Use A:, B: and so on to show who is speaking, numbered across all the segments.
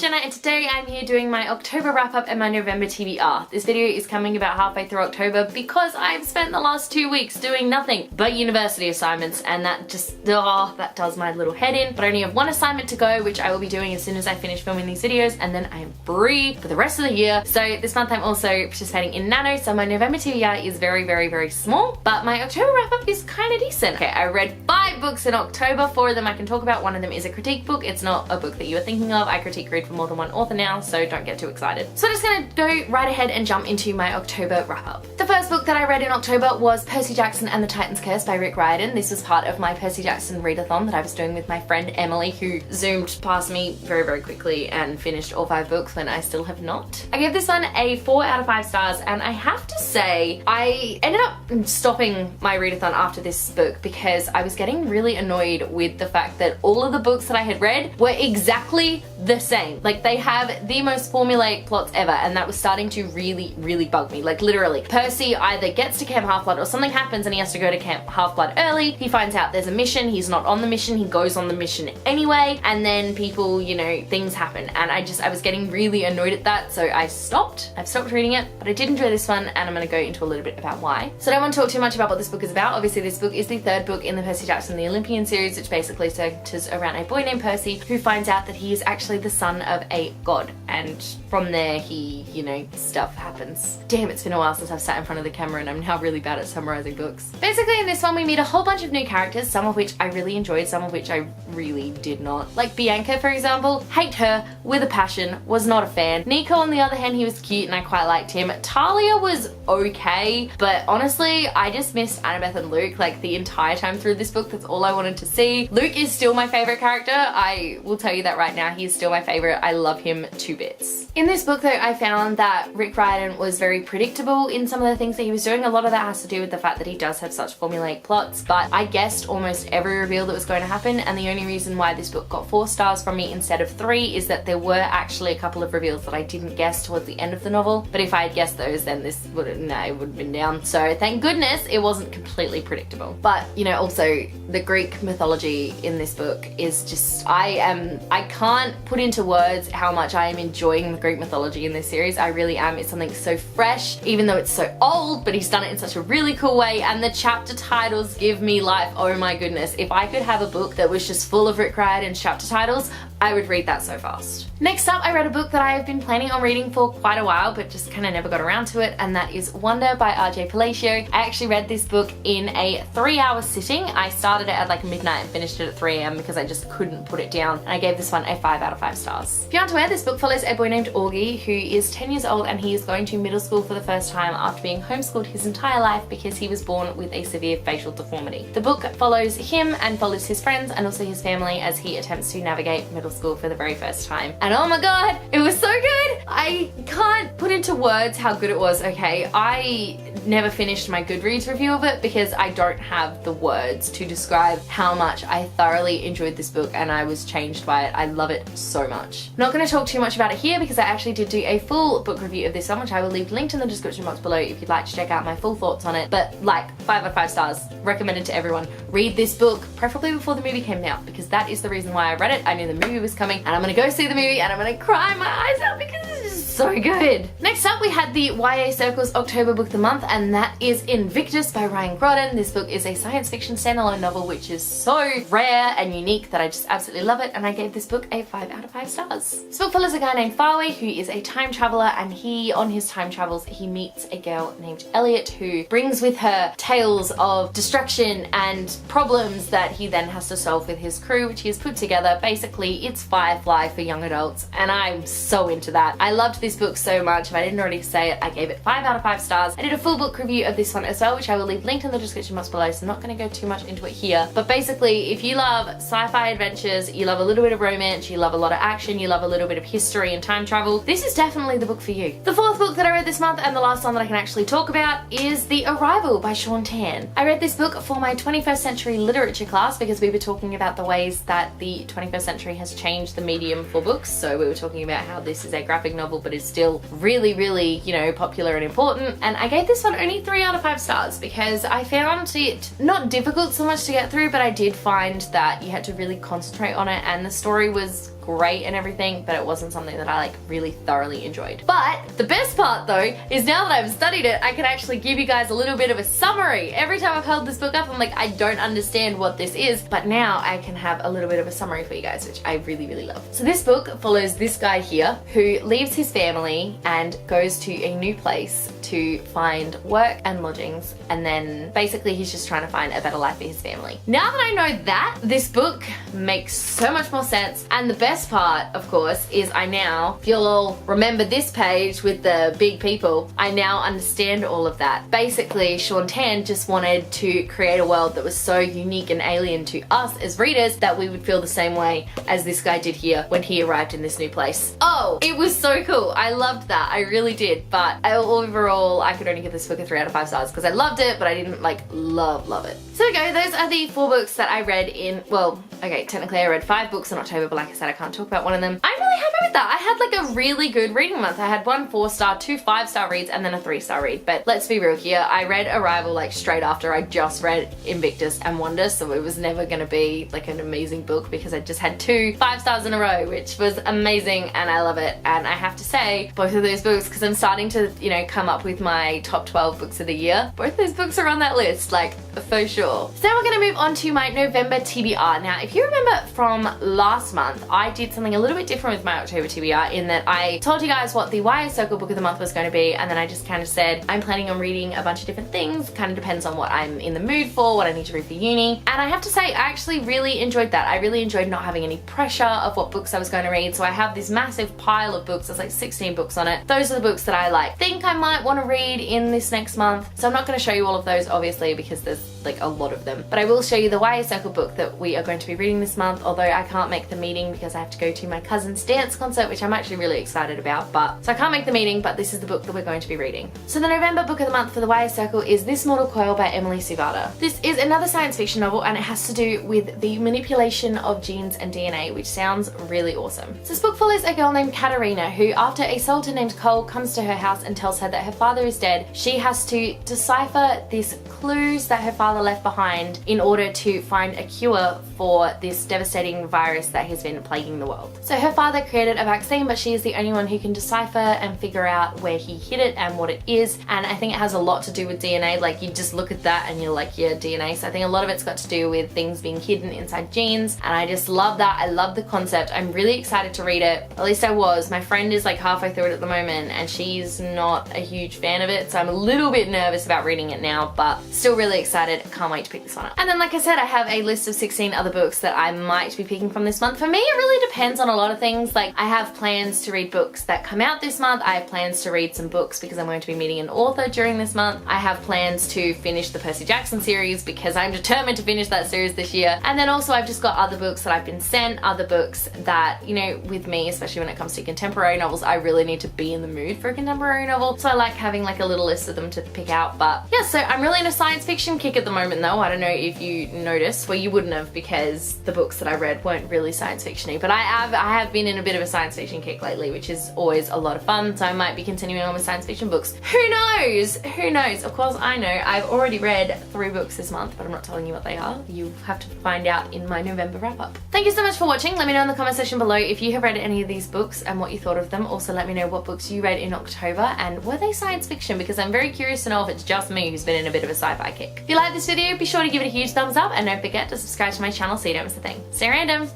A: Jenna and today I'm here doing my October wrap up and my November TBR. This video is coming about halfway through October because I've spent the last 2 weeks doing nothing but university assignments, and that just, that does my little head in. But I only have one assignment to go, which I will be doing as soon as I finish filming these videos, and then I am free for the rest of the year. So this month I'm also participating in Nano, so my November TBR is very small, but my October wrap up is kind of decent. Okay, I read 5 books in October, 4 of them I can talk about. One of them is a critique book. It's not a book that you are thinking of. I critique read for more than one author now, so don't get too excited. So I'm just gonna go right ahead and jump into my October wrap up. The first book that I read in October was Percy Jackson and the Titan's Curse by Rick Riordan. This was part of my Percy Jackson readathon that I was doing with my friend Emily, who zoomed past me very quickly and finished all 5 books when I still have not. I gave this one a 4 out of 5 stars, and I have to say I ended up stopping my readathon after this book because I was getting really annoyed with the fact that all of the books that I had read were exactly the same. Like, they have the most formulaic plots ever, and that was starting to really bug me. Like, literally, Percy either gets to Camp Half-Blood or something happens and he has to go to Camp Half-Blood early. He finds out there's a mission, he's not on the mission, he goes on the mission anyway, and then people, you know, things happen. And I was getting really annoyed at that, so I stopped. I've stopped reading it, but I did enjoy this one, and I'm gonna go into a little bit about why. So I don't want to talk too much about what this book is about. Obviously, this book is the 3rd book in the Percy Jackson the Olympian series, which basically centers around a boy named Percy who finds out that he is actually the son of a god, and from there he, you know, stuff happens. Damn, it's been a while since I've sat in front of the camera and I'm now really bad at summarizing books. Basically, in this one we meet a whole bunch of new characters, some of which I really enjoyed, some of which I really did not. Like Bianca, for example, hate her with a passion, was not a fan. Nico, on the other hand, he was cute and I quite liked him. Talia was okay, but honestly, I just missed Annabeth and Luke like the entire time through this book. That's all I wanted to see. Luke is still my favorite character. I will tell you that right now. He is still my favorite. I love him to bits. In this book though, I found that Rick Riordan was very predictable in some of the things that he was doing. A lot of that has to do with the fact that he does have such formulaic plots, but I guessed almost every reveal that was going to happen, and the only reason why this book got 4 stars from me instead of 3 is that there were actually a couple of reveals that I didn't guess towards the end of the novel, but if I had guessed those, then this would have been down. So thank goodness it wasn't completely predictable. But, you know, also the Greek mythology in this book is just, I can't put into words how much I am enjoying the Greek mythology in this series. I really am. It's something so fresh, even though it's so old, but he's done it in such a really cool way, and the chapter titles give me life. Oh my goodness. If I could have a book that was just full of Rick Riordan's chapter titles, I would read that so fast. Next up, I read a book that I have been planning on reading for quite a while, but just kind of never got around to it, and that is Wonder by RJ Palacio. I actually read this book in a 3-hour sitting. I started it at like midnight and finished it at 3 AM because I just couldn't put it down, and I gave this one a 5 out of 5 stars. If you aren't aware, this book follows a boy named Augie who is 10 years old, and he is going to middle school for the first time after being homeschooled his entire life because he was born with a severe facial deformity. The book follows him and follows his friends and also his family as he attempts to navigate middle school for the very first time. And oh my god, it was so good! I can't put into words how good it was, okay? I never finished my Goodreads review of it because I don't have the words to describe how much I thoroughly enjoyed this book, and I was changed by it. I love it so much. I'm not going to talk too much about it here because I actually did do a full book review of this one, which I will leave linked in the description box below if you'd like to check out my full thoughts on it. But like, 5 out of 5 stars, recommended to everyone. Read this book, preferably before the movie came out, because that is the reason why I read it. I knew the movie was coming, and I'm gonna go see the movie and I'm gonna cry my eyes out because it's just so good. Next up, we had the YA Circle's October Book of the Month, and that is Invictus by Ryan Groden. This book is a science fiction standalone novel which is so rare and unique that I just absolutely love it, and I gave this book a 5 out of 5 stars. This book follows a guy named Farway who is a time traveler, and he, on his time travels, he meets a girl named Elliot who brings with her tales of destruction and problems that he then has to solve with his crew, which he has put together. Basically, it's Firefly for young adults, and I'm so into that. I loved this book so much. If I didn't already say it, I gave it 5 out of 5 stars. I did a full book review of this one as well, which I will leave linked in the description box below, so I'm not going to go too much into it here. But basically, if you love sci-fi adventures, you love a little bit of romance, you love a lot of action, you love a little bit of history and time travel, this is definitely the book for you. The 4th book that I read this month, and the last one that I can actually talk about, is The Arrival by Shaun Tan. I read this book for my 21st century literature class because we were talking about the ways that the 21st century has changed the medium for books. So we were talking about how this is a graphic novel but is still really, you know, popular and important. And I gave this one only 3 out of 5 stars because I found it not difficult so much to get through, but I did find that you had to really concentrate on it, and the story was great and everything, but it wasn't something that I like really thoroughly enjoyed. But the best part though is now that I've studied it, I can actually give you guys a little bit of a summary. Every time I've held this book up, I'm like, I don't understand what this is, but now I can have a little bit of a summary for you guys, which I really, really love. So this book follows this guy here who leaves his family and goes to a new place to find work and lodgings, and then basically he's just trying to find a better life for his family. Now that I know that, this book makes so much more sense, and the best part, of course, is I now, if you'll all remember this page with the big people, I now understand all of that. Basically, Shaun Tan just wanted to create a world that was so unique and alien to us as readers that we would feel the same way as this guy did here when he arrived in this new place. Oh, it was so cool. I loved that. I really did. But overall, I could only give this book a 3 out of 5 stars because I loved it, but I didn't like love it. So there we go. Those are the 4 books that I read in, well, okay, technically I read 5 books in October, but like I said, I can't talk about one of them. I'm really happy with that. I had like a really good reading month. I had 1 4-star, 2 5-star reads, and then a 3-star read. But let's be real here. I read Arrival like straight after I just read Invictus and Wonder, so it was never gonna be like an amazing book because I just had 2 5-stars in a row, which was amazing and I love it. And I have to say, both of those books, because I'm starting to, you know, come up with my top 12 books of the year, both those books are on that list, like for sure. So now we're gonna move on to my November TBR. Now, if you remember from last month, I did something a little bit different with my October TBR in that I told you guys what the YA Circle book of the month was going to be, and then I just kind of said I'm planning on reading a bunch of different things, kind of depends on what I'm in the mood for, what I need to read for uni. And I have to say, I actually really enjoyed that. I really enjoyed not having any pressure of what books I was going to read, so I have this massive pile of books. There's like 16 books on it. Those are the books that I like think I might want to read in this next month. So I'm not going to show you all of those obviously because there's like a lot of them, but I will show you the YA Circle book that we are going to be reading this month, although I can't make the meeting because I have to go to my cousin's dance concert, which I'm actually really excited about, but so I can't make the meeting, but this is the book that we're going to be reading. So the November book of the month for the YA Circle is This Mortal Coil by Emily Suvada. This is another science fiction novel and it has to do with the manipulation of genes and DNA, which sounds really awesome. So this book follows a girl named Katerina who, after a soldier named Cole comes to her house and tells her that her father is dead, she has to decipher these clues that her father left behind in order to find a cure for this devastating virus that has been plaguing the world. So her father created a vaccine, but she is the only one who can decipher and figure out where he hid it and what it is. And I think it has a lot to do with DNA. Like, you just look at that and you're like, yeah, DNA. So I think a lot of it's got to do with things being hidden inside genes. And I just love that. I love the concept. I'm really excited to read it. At least I was. My friend is like halfway through it at the moment and she's not a huge fan of it. So I'm a little bit nervous about reading it now, but still really excited. Can't wait to pick this one up. And then, like I said, I have a list of 16 other books that I might be picking from this month. For me, it really depends on a lot of things. Like, I have plans to read books that come out this month. I have plans to read some books because I'm going to be meeting an author during this month. I have plans to finish the Percy Jackson series because I'm determined to finish that series this year. And then also I've just got other books that I've been sent, other books that, you know, with me, especially when it comes to contemporary novels, I really need to be in the mood for a contemporary novel. So I like having like a little list of them to pick out. But yeah, so I'm really in a science fiction kick at the moment though. I don't know if you noticed, well, you wouldn't have because the books that I read weren't really science fiction-y, but I have been in a bit of a science fiction kick lately, which is always a lot of fun. So I might be continuing on with science fiction books. Who knows? Who knows? Of course, I know I've already read 3 books this month, but I'm not telling you what they are. You have to find out in my November wrap-up. Thank you so much for watching. Let me know in the comment section below if you have read any of these books and what you thought of them. Also, let me know what books you read in October and were they science fiction, because I'm very curious to know if it's just me who's been in a bit of a sci-fi kick. If you like this video, be sure to give it a huge thumbs up and don't forget to subscribe to my channel so you don't miss a thing. Stay random.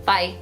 A: Bye.